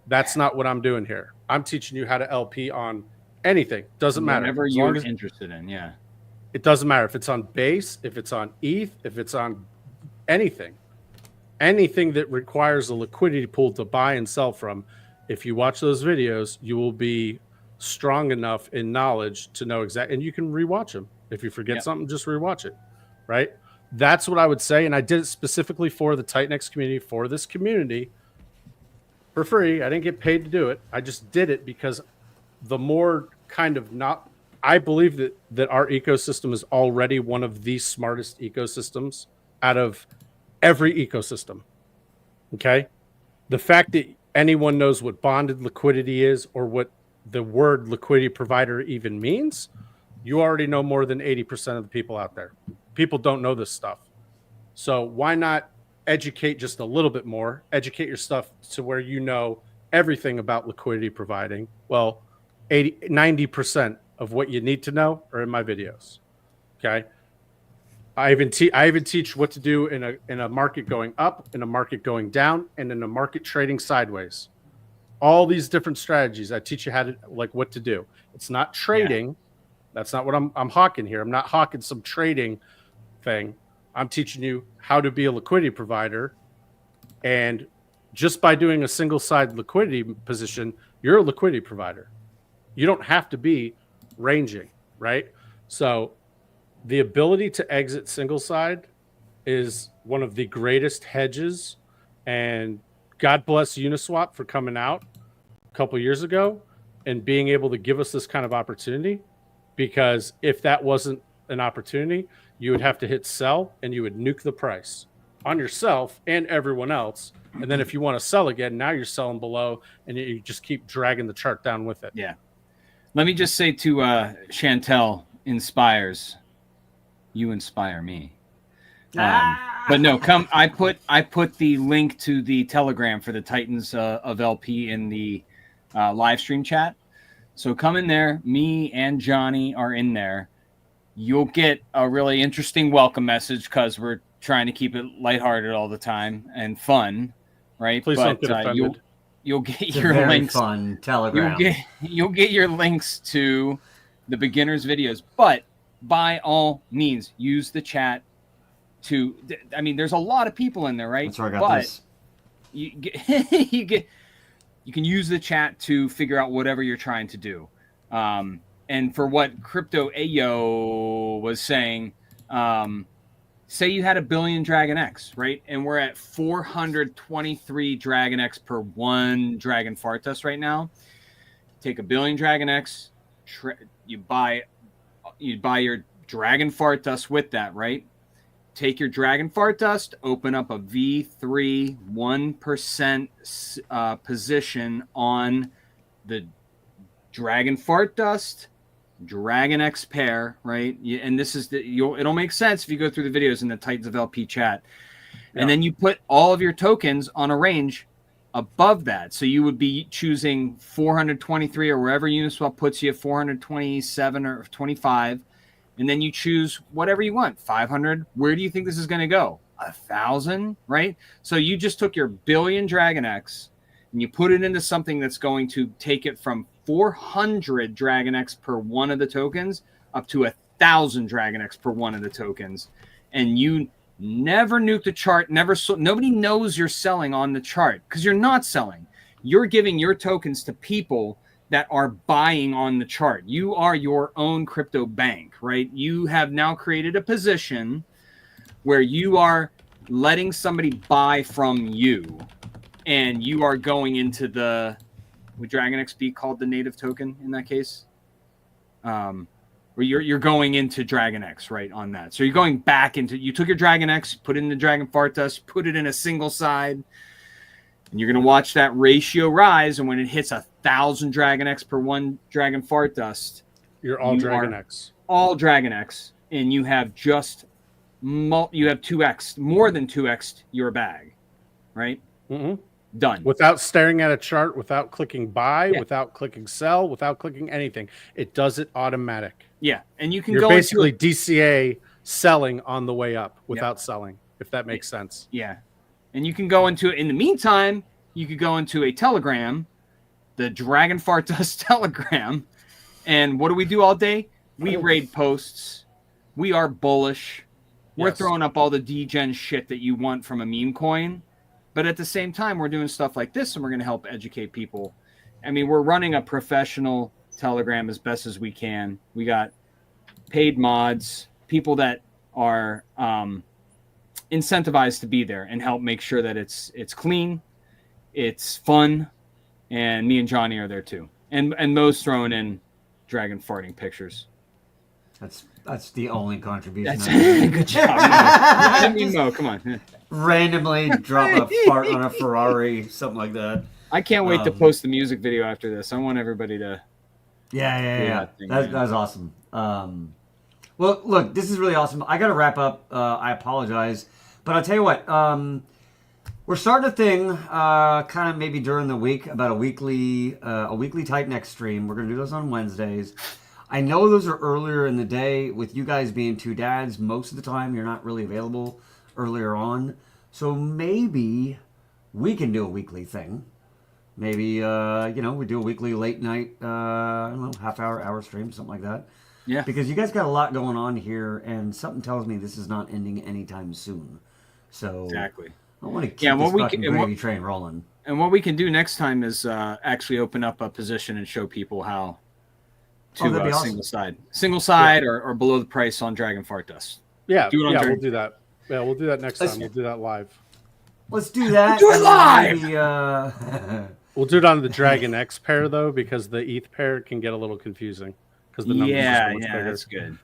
[SPEAKER 4] That's not what I'm doing here. I'm teaching you how to LP on anything. Doesn't matter.
[SPEAKER 3] Whatever you're interested in, yeah.
[SPEAKER 4] It doesn't matter if it's on base, if it's on ETH, if it's on anything. Anything that requires a liquidity pool to buy and sell from. If you watch those videos, you will be strong enough in knowledge to know exactly, and you can rewatch them. If you forget something, just rewatch it. Right? That's what I would say. And I did it specifically for the Titanx community, for this community, for free. I didn't get paid to do it. I just did it because the more kind of not, I believe that our ecosystem is already one of the smartest ecosystems out of every ecosystem. Okay? The fact that anyone knows what bonded liquidity is or what the word liquidity provider even means, you already know more than 80% of the people out there. People don't know this stuff. So why not educate just a little bit more, educate your stuff to where you know everything about liquidity providing. Well, 90% of what you need to know are in my videos. Okay. I even teach what to do in a market going up, in a market going down, and in a market trading sideways. All these different strategies. I teach you how to, like, what to do. It's not trading. Yeah. That's not what I'm hawking here. I'm not hawking some trading thing. I'm teaching you how to be a liquidity provider. And just by doing a single side liquidity position, you're a liquidity provider. You don't have to be ranging, right? So the ability to exit single side is one of the greatest hedges. And God bless Uniswap for coming out a couple years ago and being able to give us this kind of opportunity. Because if that wasn't an opportunity, you would have to hit sell and you would nuke the price on yourself and everyone else. And then if you want to sell again, now you're selling below and you just keep dragging the chart down with it.
[SPEAKER 3] Yeah. Let me just say to Chantel inspires, you inspire me. But no, I put the link to the Telegram for the Titans of LP in the live stream chat. So come in there. Me and Johnny are in there. You'll get a really interesting welcome message because we're trying to keep it lighthearted all the time and fun, right?
[SPEAKER 4] Please don't get offended.
[SPEAKER 3] You'll get
[SPEAKER 2] It's
[SPEAKER 3] your
[SPEAKER 2] a very
[SPEAKER 3] links.
[SPEAKER 2] fun Telegram.
[SPEAKER 3] You'll get your links to the beginners videos, but by all means, use the chat to. I mean, there's a lot of people in there, right?
[SPEAKER 2] That's where I got this.
[SPEAKER 3] You can use the chat to figure out whatever you're trying to do. And for what Crypto Ayo was saying, say you had 1 billion Dragon X, right? And we're at 423 Dragon X per 1 Dragon Fart Dust right now. Take 1 billion Dragon X, you buy your Dragon Fart Dust with that, right? Take your Dragon Fart Dust, open up a V3 1% position on the Dragon Fart Dust, Dragon X pair, right? And this is it'll make sense if you go through the videos in the Titans of LP chat. Yeah. And then you put all of your tokens on a range above that. So you would be choosing 423 or wherever Uniswap puts you, 427 or 25. And then you choose whatever you want, 500. Where do you think this is going to go? 1,000, right? So you just took your 1 billion Dragon X and you put it into something that's going to take it from 400 Dragon X per one of the tokens up to 1,000 Dragon X per one of the tokens. And you never nuke the chart, nobody knows you're selling on the chart because you're not selling. You're giving your tokens to people that are buying on the chart. You are your own crypto bank, right? You have now created a position where you are letting somebody buy from you, and you are going into would Dragon X be called the native token in that case? Where you're going into Dragon X, right, on that. So you're going back into, you took your Dragon X, put it in the Dragon Fart Dust, put it in a single side, and you're going to watch that ratio rise, and when it hits 1,000 Dragon X per 1 Dragon Fart Dust,
[SPEAKER 4] you're all Dragon X.
[SPEAKER 3] All Dragon X, and you have just you have 2x, more than 2x your bag, right?
[SPEAKER 4] Mm-hmm.
[SPEAKER 3] Done.
[SPEAKER 4] Without staring at a chart, without clicking buy, without clicking sell, without clicking anything. It does it automatic.
[SPEAKER 3] Yeah, and you can
[SPEAKER 4] You're
[SPEAKER 3] go
[SPEAKER 4] basically
[SPEAKER 3] into
[SPEAKER 4] DCA selling on the way up without selling, if that makes sense.
[SPEAKER 3] Yeah. And you can go into, in the meantime, you could go into a Telegram, the Dragon Fart Dust Telegram. And what do we do all day? We raid posts. We are bullish. We're throwing up all the degen shit that you want from a meme coin. But at the same time, we're doing stuff like this, and we're going to help educate people. I mean, we're running a professional Telegram as best as we can. We got paid mods, people that are incentivized to be there and help make sure that it's clean, it's fun, and me and Johnny are there too. And Mo's throwing in dragon farting pictures.
[SPEAKER 2] That's the only contribution.
[SPEAKER 3] Good job. I mean, Mo, come on.
[SPEAKER 2] Randomly drop a fart on a Ferrari, something like that.
[SPEAKER 3] I can't wait to post the music video after this. I want everybody to.
[SPEAKER 2] Yeah. That's awesome. Well, look, this is really awesome. I got to wrap up. I apologize, but I'll tell you what. We're starting a thing, kind of maybe during the week, about a weekly Titan X stream. We're gonna do those on Wednesdays. I know those are earlier in the day. With you guys being two dads, most of the time you're not really available earlier on. So maybe we can do a weekly thing. Maybe, we do a weekly late night, I don't know, hour stream, something like that.
[SPEAKER 3] Yeah.
[SPEAKER 2] Because you guys got a lot going on here, and something tells me this is not ending anytime soon. So
[SPEAKER 3] exactly.
[SPEAKER 2] I want to keep this fucking gravy train rolling.
[SPEAKER 3] And what we can do next time is actually open up a position and show people how to awesome. single side or below the price on Dragon Fart Dust.
[SPEAKER 4] Yeah, we'll do that. Yeah, we'll do that next time. We'll do that live.
[SPEAKER 2] Let's do that.
[SPEAKER 3] We'll do it live.
[SPEAKER 4] We'll do it on the Dragon X pair though, because the ETH pair can get a little confusing because the numbers are so much bigger.
[SPEAKER 3] That's good.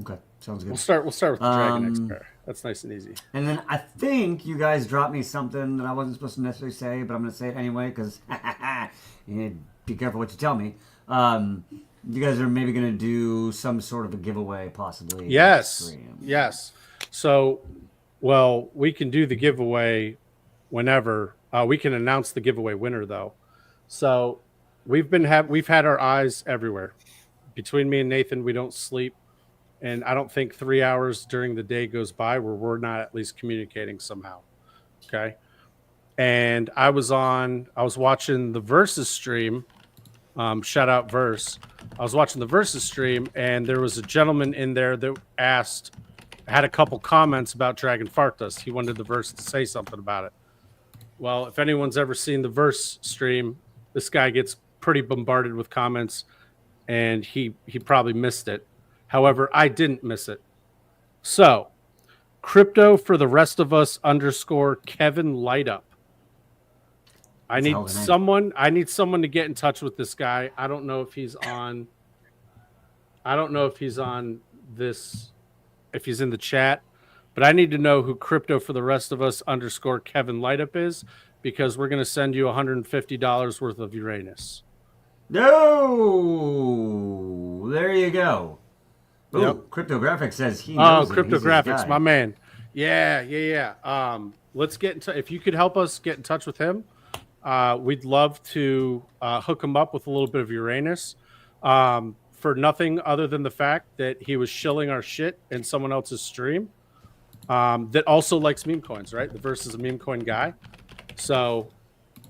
[SPEAKER 2] Okay, sounds good.
[SPEAKER 4] We'll start with the Dragon X pair. That's nice and easy.
[SPEAKER 2] And then I think you guys dropped me something that I wasn't supposed to necessarily say, but I'm going to say it anyway because be careful what you tell me. You guys are maybe going to do some sort of a giveaway, possibly.
[SPEAKER 4] Yes. So, well, we can do the giveaway whenever. We can announce the giveaway winner though. So we've had our eyes everywhere. Between me and Nathan, we don't sleep, and I don't think 3 hours during the day goes by where we're not at least communicating somehow. Okay. And I was watching the Versus stream. Shout out Verse. I was watching the Versus stream, and there was a gentleman in there that had a couple comments about Dragon Fart Dust. He wanted the Verse to say something about it. Well, if anyone's ever seen the Verse stream, this guy gets pretty bombarded with comments, and he probably missed it. However, I didn't miss it. So, crypto for the rest of us _ Kevin Light Up. I need someone to get in touch with this guy. I don't know if he's on this, if he's in the chat, but I need to know who crypto for the rest of us _ Kevin Light Up is, because we're going to send you $150 worth of Uranus.
[SPEAKER 2] No, there you go. Ooh,
[SPEAKER 4] Yep.
[SPEAKER 2] Cryptographics says he knows him.
[SPEAKER 4] Cryptographics, my man. Yeah. Let's get in touch. If you could help us get in touch with him, we'd love to hook him up with a little bit of Uranus, for nothing other than the fact that he was shilling our shit in someone else's stream, that also likes meme coins, right? The Verse is a meme coin guy. So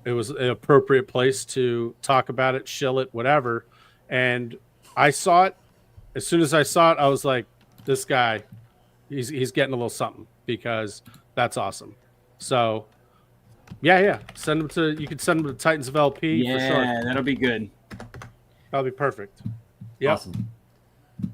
[SPEAKER 4] it was an appropriate place to talk about it, shill it, whatever. And I saw it. As soon as I saw it, I was like, this guy, he's getting a little something, because that's awesome. So yeah. You can send him to Titans of LP for sure.
[SPEAKER 3] Yeah, that'll be good.
[SPEAKER 4] That'll be perfect. Yep.
[SPEAKER 2] Awesome.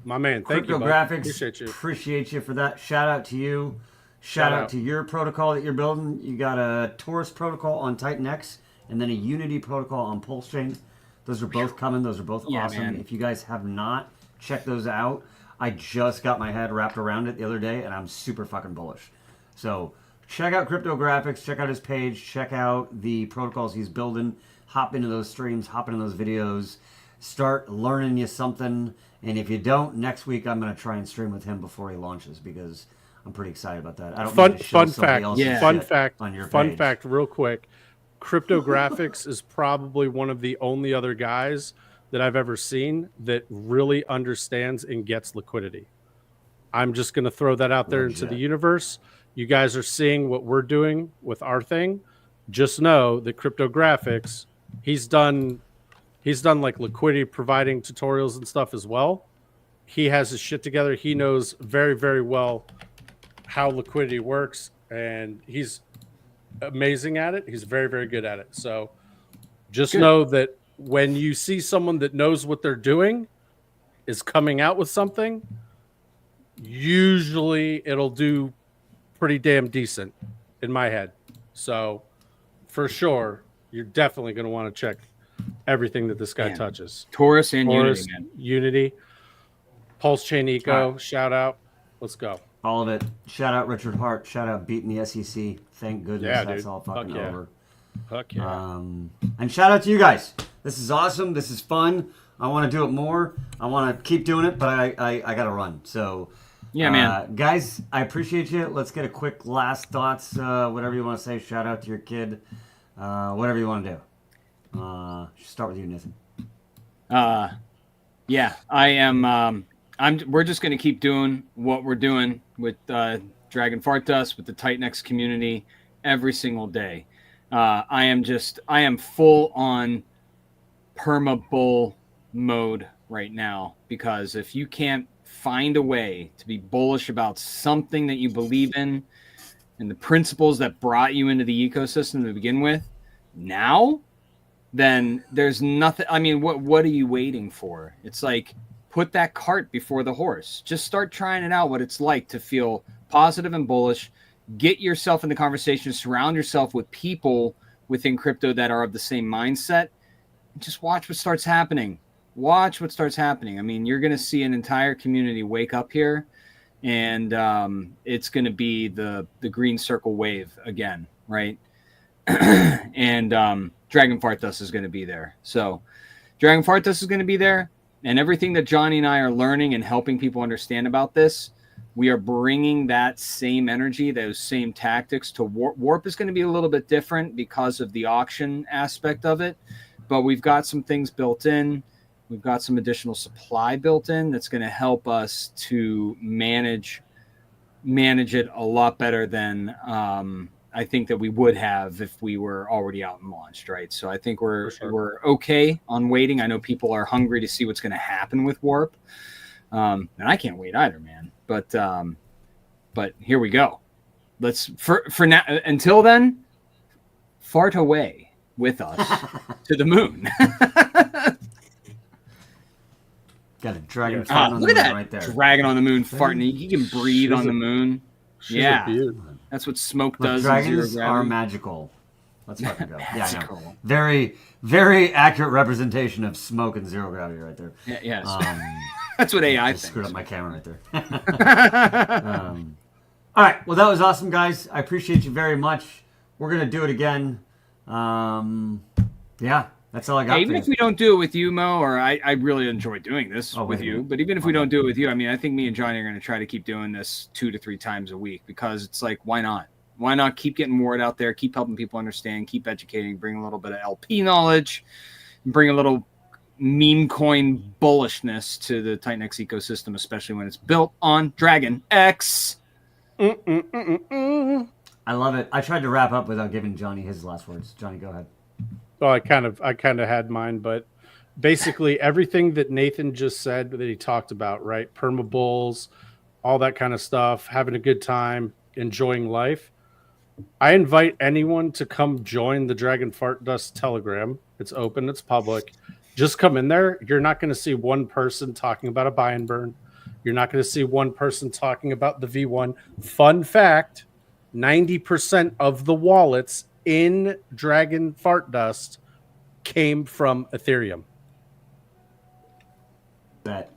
[SPEAKER 4] My man, thank you, bud.
[SPEAKER 2] Cryptographics, appreciate you for that. Shout out to you. Shout out to your protocol that you're building. You got a Taurus protocol on Titan X, and then a Unity protocol on Pulse Chain. Those are both coming. Those are both awesome. Man. If you guys have not checked those out, I just got my head wrapped around it the other day, and I'm super fucking bullish. So check out Cryptographics. Check out his page. Check out the protocols he's building. Hop into those streams. Hop into those videos. Start learning you something. And if you don't, next week I'm going to try and stream with him before he launches, because I'm pretty excited about that. I don't
[SPEAKER 4] fun fact real quick. Cryptographics is probably one of the only other guys that I've ever seen that really understands and gets liquidity. I'm just going to throw that out there into the universe. You guys are seeing what we're doing with our thing. Just know that Cryptographics, he's done like liquidity providing tutorials and stuff as well. He has his shit together. He knows very, very well how liquidity works, and he's amazing at it. He's very, very good at it. So just know that when you see someone that knows what they're doing is coming out with something, usually it'll do pretty damn decent in my head. So for sure, you're definitely going to want to check everything that this guy touches.
[SPEAKER 3] Taurus and Unity, man.
[SPEAKER 4] Unity, Pulse Chain Eco, shout out. Let's go.
[SPEAKER 2] All of it. Shout out Richard Hart. Shout out beating the SEC. Thank goodness that's all fucking over.
[SPEAKER 4] Fuck yeah.
[SPEAKER 2] And shout out to you guys. This is awesome. This is fun. I want to do it more. I want to keep doing it, but I got to run. So,
[SPEAKER 3] yeah, man.
[SPEAKER 2] Guys, I appreciate you. Let's get a quick last thoughts. Whatever you want to say. Shout out to your kid. Whatever you want to do. Start with you, Nathan.
[SPEAKER 3] Yeah, I am. We're just going to keep doing what we're doing with Dragon Fart Dust, with the Titan X community every single day. I am full on perma bull mode right now, because if you can't find a way to be bullish about something that you believe in and the principles that brought you into the ecosystem to begin with now, then there's nothing. I mean, what are you waiting for? It's like, put that cart before the horse. Just start trying it out, what it's like to feel positive and bullish. Get yourself in the conversation. Surround yourself with people within crypto that are of the same mindset. Just watch what starts happening. Watch what starts happening. I mean, you're going to see an entire community wake up here, and it's going to be the green circle wave again, right? And Dragon Fart Dust is going to be there. So Dragon Fart Dust is going to be there. And everything that Johnny and I are learning and helping people understand about this, we are bringing that same energy, those same tactics to Warp. Warp is going to be a little bit different because of the auction aspect of it, but we've got some things built in. We've got some additional supply built in that's going to help us to manage it a lot better than I think that we would have if we were already out and launched, right? So I think we're okay on waiting. I know people are hungry to see what's going to happen with Warp, and I can't wait either, man. But here we go. Let's for now. Until then, fart away with us to the moon.
[SPEAKER 2] Got a dragon farting on the
[SPEAKER 3] look at
[SPEAKER 2] moon
[SPEAKER 3] that
[SPEAKER 2] right there.
[SPEAKER 3] dragon on the moon farting. He can breathe on the moon. Yeah,
[SPEAKER 4] beaut.
[SPEAKER 3] that's what smoke
[SPEAKER 2] Look,
[SPEAKER 3] does.
[SPEAKER 2] dragons
[SPEAKER 3] in
[SPEAKER 2] are magical. Let's fucking go. Yeah, I know.
[SPEAKER 3] Magical.
[SPEAKER 2] Very, very accurate representation of smoke and zero gravity right there.
[SPEAKER 3] Yeah, yes. That's what AI
[SPEAKER 2] Just
[SPEAKER 3] thinks.
[SPEAKER 2] screwed up my camera right there. All right. Well, that was awesome, guys. I appreciate you very much. We're gonna do it again. Yeah, that's all I got.
[SPEAKER 3] Even if we don't do it with you, Mo, or I really enjoy doing this with you, but even if we don't do it with you, I mean, I think me and Johnny are going to try to keep doing this 2 to 3 times a week because it's like, why not? Why not keep getting word out there, keep helping people understand, keep educating, bring a little bit of LP knowledge, bring a little meme coin bullishness to the Titan X ecosystem, especially when it's built on Dragon X.
[SPEAKER 2] I love it. I tried to wrap up without giving Johnny his last words. Johnny, go ahead.
[SPEAKER 4] Well, I kind of had mine, but basically everything that Nathan just said that he talked about, right? Perma bulls, all that kind of stuff, having a good time, enjoying life. I invite anyone to come join the Dragon Fart Dust Telegram. It's open, it's public. Just come in there. You're not going to see one person talking about a buy and burn. You're not going to see one person talking about the V1. Fun fact, 90% of the wallets in Dragon Fart Dust came from Ethereum.
[SPEAKER 2] That's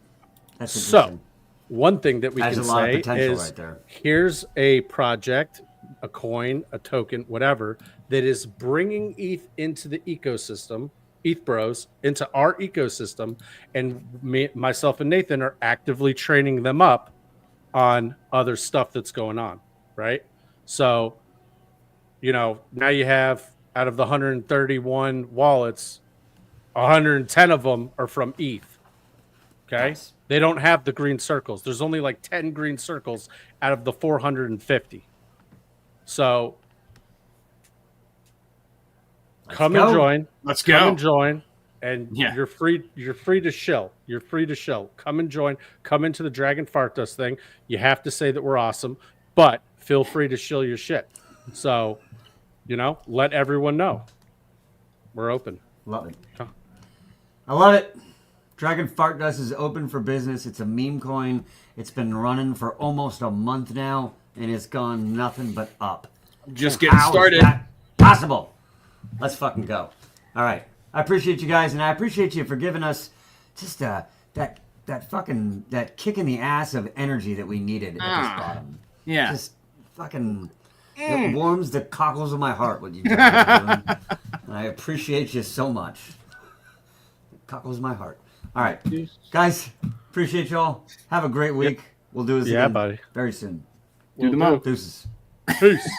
[SPEAKER 4] So,
[SPEAKER 2] interesting.
[SPEAKER 4] one thing that we
[SPEAKER 2] Has
[SPEAKER 4] can
[SPEAKER 2] a lot of
[SPEAKER 4] say
[SPEAKER 2] potential
[SPEAKER 4] is
[SPEAKER 2] right there.
[SPEAKER 4] here's a project, a coin, a token, whatever, that is bringing ETH into the ecosystem, ETH Bros, into our ecosystem, and myself and Nathan are actively training them up on other stuff that's going on, right? So, now you have, out of the 131 wallets, 110 of them are from ETH. Okay?
[SPEAKER 2] Nice.
[SPEAKER 4] They don't have the green circles. There's only like 10 green circles out of the 450. So come and join.
[SPEAKER 3] Let's
[SPEAKER 4] Come
[SPEAKER 3] go.
[SPEAKER 4] and join. And you're free to shill. You're free to shill. Come and join. Come into the Dragon Fart Dust thing. You have to say that we're awesome, but feel free to shill your shit. So, let everyone know. We're open.
[SPEAKER 2] Love it. I love it. Dragon Fart Dust is open for business. It's a meme coin. It's been running for almost a month now, and it's gone nothing but up.
[SPEAKER 3] Just getting started.
[SPEAKER 2] Is that possible? Let's fucking go. All right. I appreciate you guys, and I appreciate you for giving us just that kick in the ass of energy that we needed at this bottom.
[SPEAKER 3] Yeah.
[SPEAKER 2] Just fucking... It warms the cockles of my heart what you guys are doing. And I appreciate you so much. It cockles my heart. All right. Guys, appreciate y'all. Have a great week. We'll do this again
[SPEAKER 4] buddy.
[SPEAKER 2] very soon.
[SPEAKER 3] Do the mo.
[SPEAKER 2] Deuces.
[SPEAKER 4] Peace.